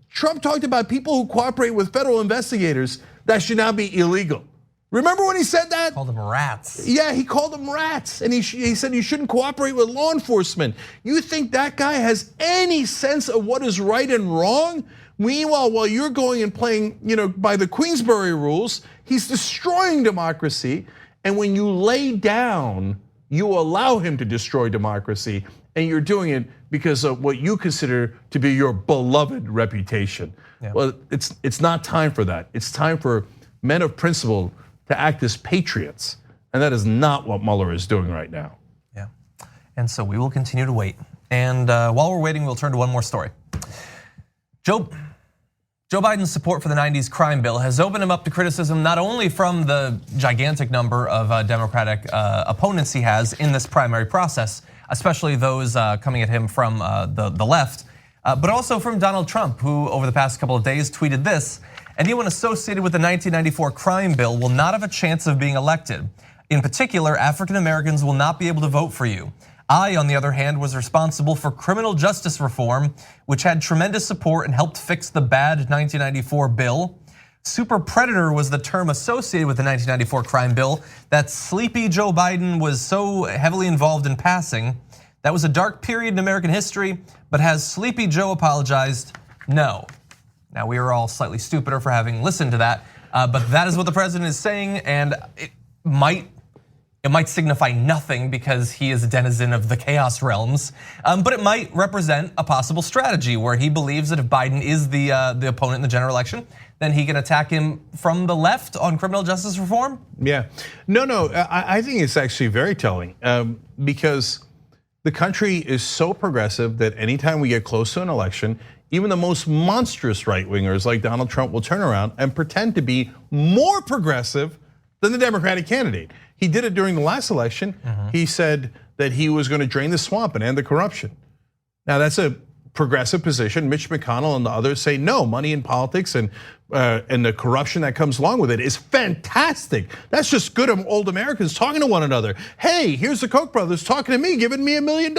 Trump talked about people who cooperate with federal investigators, that should now be illegal. Remember when he said that? Called them rats. Yeah, he called them rats, and he said you shouldn't cooperate with law enforcement. You think that guy has any sense of what is right and wrong? Meanwhile, while you're going and playing, by the Queensberry rules, he's destroying democracy. And when you lay down, you allow him to destroy democracy, and you're doing it because of what you consider to be your beloved reputation. Yeah. Well, it's not time for that. It's time for men of principle to act as patriots, and that is not what Mueller is doing right now. Yeah, and so we will continue to wait. And while we're waiting, we'll turn to one more story. Joe Biden's support for the 90s crime bill has opened him up to criticism, not only from the gigantic number of Democratic opponents he has in this primary process, especially those coming at him from the left, but also from Donald Trump, who over the past couple of days tweeted this: anyone associated with the 1994 crime bill will not have a chance of being elected. In particular, African Americans will not be able to vote for you. I, on the other hand, was responsible for criminal justice reform, which had tremendous support and helped fix the bad 1994 bill. Super predator was the term associated with the 1994 crime bill that sleepy Joe Biden was so heavily involved in passing. That was a dark period in American history, but has Sleepy Joe apologized? No. Now, we are all slightly stupider for having listened to that, but that is what the president is saying, and it might signify nothing because he is a denizen of the chaos realms, but it might represent a possible strategy where he believes that if Biden is the opponent in the general election, then he can attack him from the left on criminal justice reform? Yeah, no, I think it's actually very telling because the country is so progressive that anytime we get close to an election, even the most monstrous right-wingers like Donald Trump will turn around and pretend to be more progressive than the Democratic candidate. He did it during the last election. He said that he was going to drain the swamp and end the corruption. Now that's a progressive position. Mitch McConnell and the others say no, money in politics and the corruption that comes along with it is fantastic. That's just good old Americans talking to one another. Hey, here's the Koch brothers talking to me, giving me $1 million.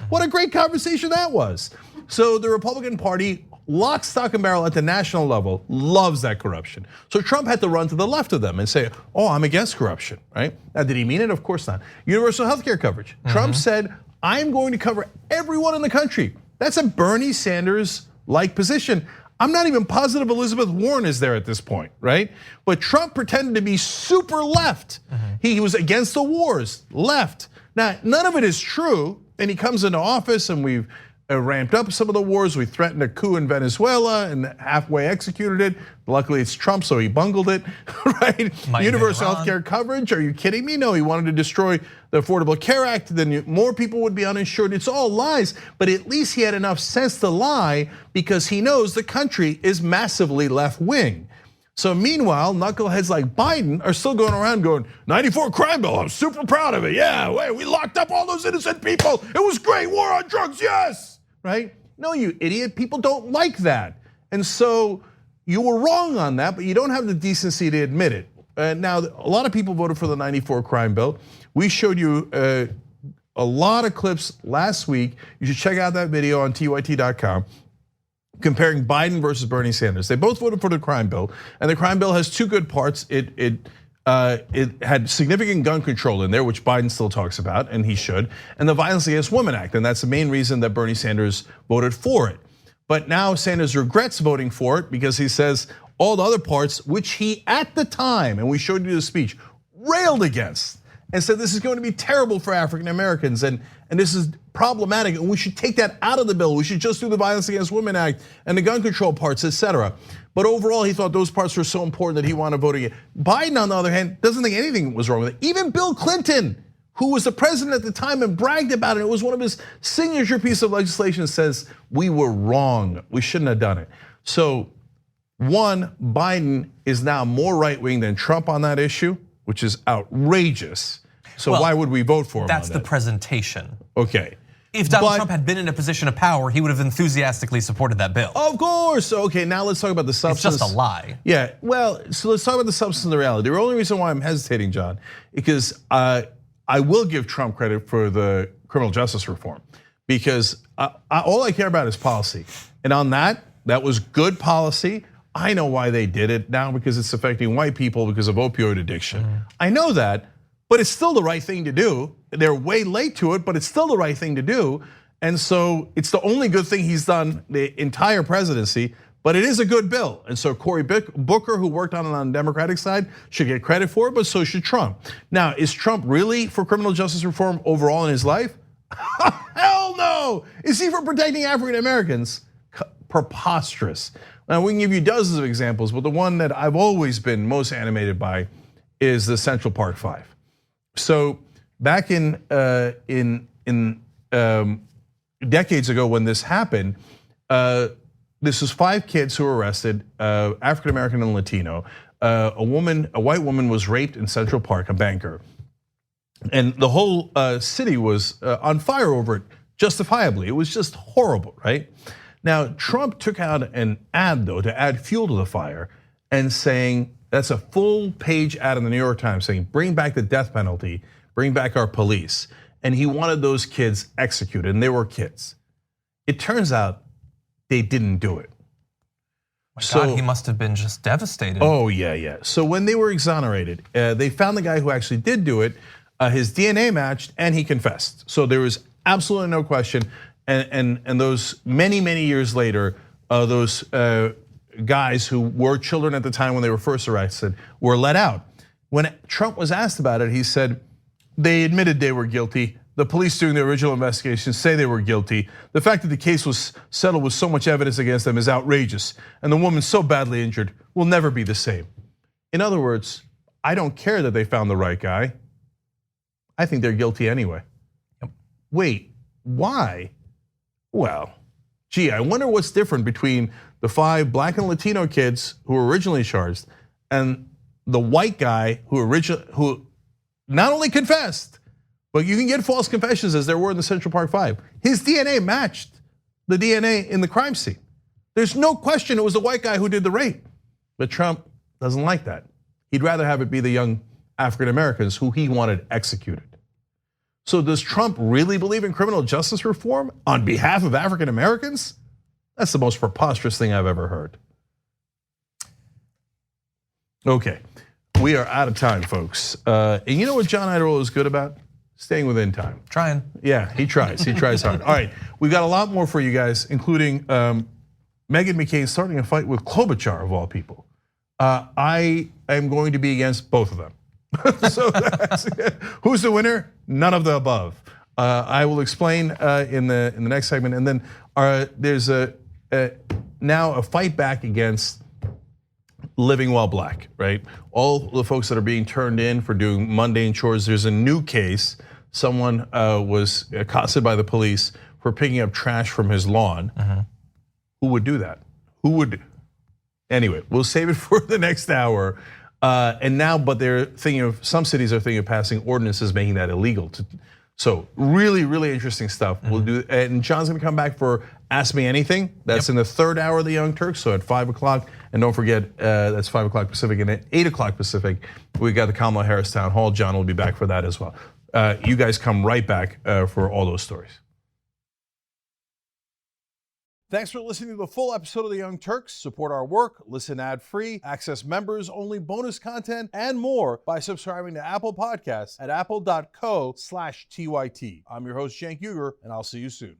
What a great conversation that was. So the Republican Party, lock, stock, and barrel at the national level, loves that corruption. So Trump had to run to the left of them and say, oh, I'm against corruption, right? Now, did he mean it? Of course not. Universal health care coverage. Trump said, I'm going to cover everyone in the country. That's a Bernie Sanders-like position. I'm not even positive Elizabeth Warren is there at this point, right? But Trump pretended to be super left. He was against the wars, left. Now, none of it is true, and he comes into office and we've ramped up some of the wars. We threatened a coup in Venezuela and halfway executed it. Luckily it's Trump, so he bungled it, right? Universal health care coverage, are you kidding me? No, he wanted to destroy the Affordable Care Act, then more people would be uninsured. It's all lies, but at least he had enough sense to lie because he knows the country is massively left wing. So meanwhile, knuckleheads like Biden are still going around going, 94 crime bill, I'm super proud of it. Yeah, wait, we locked up all those innocent people. It was great, war on drugs, yes. Right? No, you idiot, people don't like that. And so you were wrong on that, but you don't have the decency to admit it. Now, a lot of people voted for the 94 crime bill. We showed you a lot of clips last week. You should check out that video on tyt.com comparing Biden versus Bernie Sanders. They both voted for the crime bill, and the crime bill has two good parts. It had significant gun control in there, which Biden still talks about, and he should, and the Violence Against Women Act, and that's the main reason that Bernie Sanders voted for it. But now Sanders regrets voting for it because he says all the other parts, which he at the time, and we showed you the speech, railed against, and said this is going to be terrible for African Americans, and this is problematic, and we should take that out of the bill. We should just do the Violence Against Women Act and the gun control parts, etc. But overall, he thought those parts were so important that he wanted to vote again. Biden, on the other hand, doesn't think anything was wrong with it. Even Bill Clinton, who was the president at the time and bragged about it, it was one of his signature pieces of legislation, says we were wrong, we shouldn't have done it. So one, Biden is now more right-wing than Trump on that issue, which is outrageous. So why would we vote for him? That's the presentation. Okay. If Donald Trump had been in a position of power, he would have enthusiastically supported that bill. Of course. Okay, now let's talk about the substance. It's just a lie. Yeah, well, so let's talk about the substance and the reality. The only reason why I'm hesitating, John, because I will give Trump credit for the criminal justice reform because all I care about is policy. And on that was good policy. I know why they did it now because it's affecting white people because of opioid addiction. I know that, but it's still the right thing to do. They're way late to it, but it's still the right thing to do. And so it's the only good thing he's done the entire presidency, but it is a good bill. And so Cory Booker, who worked on it on the Democratic side, should get credit for it, but so should Trump. Now, is Trump really for criminal justice reform overall in his life? Hell no! Is he for protecting African Americans? Preposterous. Now, we can give you dozens of examples, but the one that I've always been most animated by is the Central Park Five. So back in decades ago when this happened, this was 5 kids who were arrested, African American and Latino. A white woman was raped in Central Park, a banker, and the whole city was on fire over it, justifiably. It was just horrible, right? Now Trump took out an ad though to add fuel to the fire, and saying that's a full page ad in the New York Times saying, bring back the death penalty, bring back our police. And he wanted those kids executed, and they were kids. It turns out they didn't do it. God, he must have been just devastated. Oh, yeah. So when they were exonerated, they found the guy who actually did do it. His DNA matched, and he confessed. So there was absolutely no question. And those many years later, those guys who were children at the time when they were first arrested were let out. When Trump was asked about it, he said they admitted they were guilty. The police doing the original investigation say they were guilty. The fact that the case was settled with so much evidence against them is outrageous. And the woman so badly injured will never be the same. In other words, I don't care that they found the right guy. I think they're guilty anyway. Yep. Wait, why? Well, gee, I wonder what's different between the 5 black and Latino kids who were originally charged and the white guy who not only confessed, but you can get false confessions as there were in the Central Park 5. His DNA matched the DNA in the crime scene. There's no question it was the white guy who did the rape. But Trump doesn't like that. He'd rather have it be the young African Americans who he wanted executed. So does Trump really believe in criminal justice reform on behalf of African Americans? That's the most preposterous thing I've ever heard. Okay, we are out of time, folks. And you know what John Iadarola is good about? Staying within time. Trying. Yeah, he tries hard. All right, we got a lot more for you guys, including Meghan McCain starting a fight with Klobuchar of all people. I am going to be against both of them. So who's the winner? None of the above. I will explain in the next segment, and then there's now a fight back against living while black, right? All the folks that are being turned in for doing mundane chores. There's a new case. Someone was accosted by the police for picking up trash from his lawn. Who would do that? Who would? Anyway, we'll save it for the next hour. And now, but they're thinking of, some cities are thinking of passing ordinances making that illegal. So really interesting stuff. We'll do, and John's gonna come back for Ask Me Anything. That's in the 3rd hour of the Young Turks, so at 5 o'clock. And don't forget, that's 5 o'clock Pacific, and at 8 o'clock Pacific, we got the Kamala Harris Town Hall. John will be back for that as well. You guys come right back for all those stories. Thanks for listening to the full episode of the Young Turks. Support our work, listen ad-free, access members-only bonus content, and more by subscribing to Apple Podcasts at apple.co/TYT. I'm your host, Cenk Uygur, and I'll see you soon.